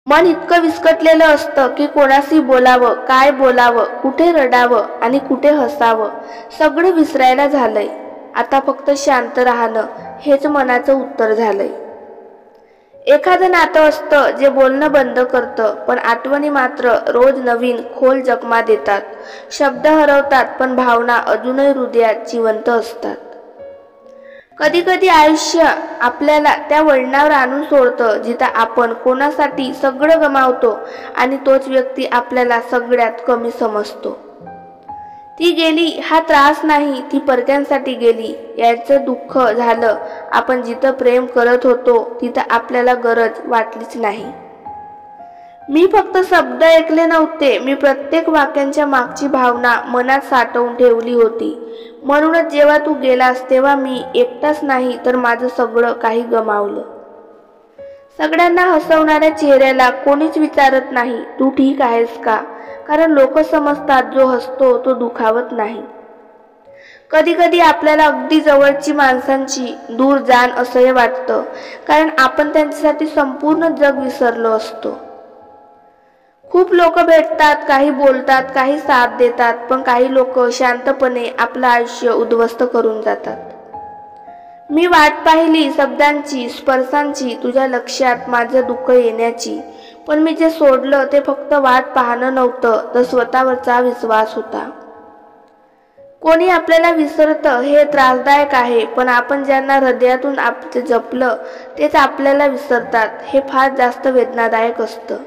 मन इतकं विस्कटलेलं असतं की कोणाशी बोलावं, काय बोलावं, कुठे रडावं आणि कुठे हसावं सगळं विसरायला झालंय. आता फक्त शांत राहणं हेच मनाचं उत्तर झालंय. एखादं नातं असतं जे बोलणं बंद करतं, पण आठवणी मात्र रोज नवीन खोल जखमा देतात. शब्द हरवतात पण भावना अजूनही हृदयात जिवंत असतात. कधी कधी आयुष्य आपल्याला त्या वळणावर आणून सोडतं जिथं आपण कोणासाठी सगळं गमावतो आणि तोच व्यक्ती आपल्याला सगळ्यात कमी समजतो. ती गेली हा त्रास नाही, ती परक्यांसाठी गेली याचं दुःख झालं. आपण जिथं प्रेम करत होतो तिथं आपल्याला गरज वाटलीच नाही. मी फक्त शब्द ऐकले नव्हते, मी प्रत्येक वाक्यांच्या मागची भावना मनात साठवून ठेवली होती. म्हणूनच जेव्हा तू गेलास तेव्हा मी एकटाच नाही तर माझं सगळं काही गमावलं. सगळ्यांना हसवणाऱ्या चेहऱ्याला कोणीच विचारत नाही तू ठीक आहेस का, कारण लोक समजतात जो हसतो तो दुखावत नाही. कधी कधी आपल्याला अगदी जवळची माणसांची दूर जाण असंही वाटतं, कारण आपण त्यांच्यासाठी संपूर्ण जग विसरलो असतो. खूप लोक भेटतात, काही बोलतात, काही साथ देतात, पण काही लोक शांतपणे आपलं आयुष्य उद्ध्वस्त करून जातात. मी वाट पाहिली शब्दांची, स्पर्शांची, तुझ्या लक्षात माझं दुःख येण्याची, पण मी जे सोडलं ते फक्त वाट पाहणं नव्हतं तर स्वतःवरचा विश्वास होता. कोणी आपल्याला विसरतं हे त्रासदायक आहे, पण आपण ज्यांना हृदयातून आपलं जपलं तेच आपल्याला विसरतात हे फार जास्त वेदनादायक असतं.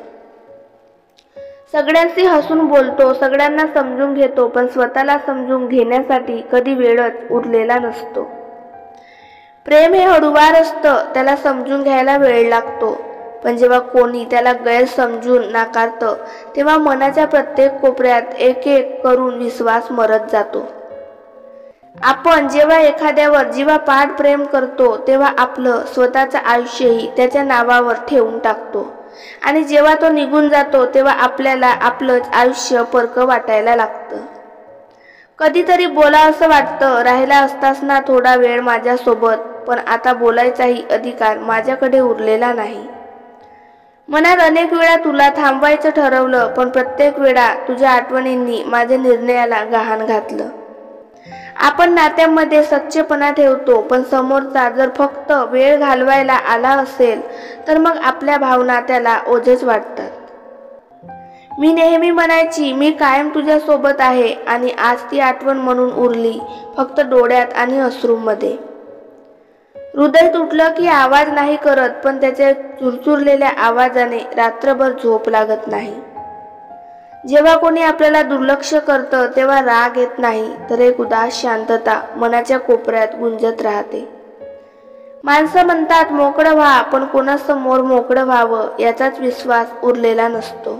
सगळ्यांशी हसून बोलतो, सगळ्यांना समजून घेतो, पण स्वतःला समजून घेण्यासाठी कधी वेळच उरलेला नसतो. प्रेम हे हळूवार असतं, त्याला समजून घ्यायला वेळ लागतो, पण जेव्हा कोणी त्याला गैरसमजून नाकारतं तेव्हा मनाच्या प्रत्येक कोपऱ्यात एक एक करून विश्वास मरत जातो. आपण जेव्हा एखाद्यावर जीवापाड प्रेम करतो तेव्हा आपलं स्वतःचं आयुष्यही त्याच्या नावावर ठेवून टाकतो, आणि जेव्हा तो निघून जातो तेव्हा आपल्याला आपलंच आयुष्य परकं वाटायला लागतं. कधीतरी बोलावंसं वाटतं, राहिला असतास ना थोडा वेळ माझ्यासोबत, पण आता बोलायचाही अधिकार माझ्याकडे उरलेला नाही. मनात अनेक वेळा तुला थांबवायचं ठरवलं, पण प्रत्येक वेळा तुझ्या आठवणींनी माझ्या निर्णयाला गहाण घातलं. आपण नात्यामध्ये सच्चेपणा ठेवतो, पण समोरचा जर फक्त वेळ घालवायला आला असेल तर मग आपल्या भावना त्याला ओझेच वाटतात. मी नेहमी म्हणायची मी कायम तुझ्या सोबत आहे, आणि आज ती आठवण म्हणून उरली फक्त डोळ्यात आणि अश्रूंमध्ये. हृदय तुटलं की आवाज नाही करत, पण त्याच्या चुरचुरलेल्या आवाजाने रात्रभर झोप लागत नाही. जेव्हा कोणी आपल्याला दुर्लक्ष करतं तेव्हा राग येत नाही, तर एक उदास शांतता मनाच्या कोपऱ्यात गुंजत राहते. माणसं म्हणतात मोकळं व्हा, पण कोणासमोर मोकळं व्हावं याचाच विश्वास उरलेला नसतो.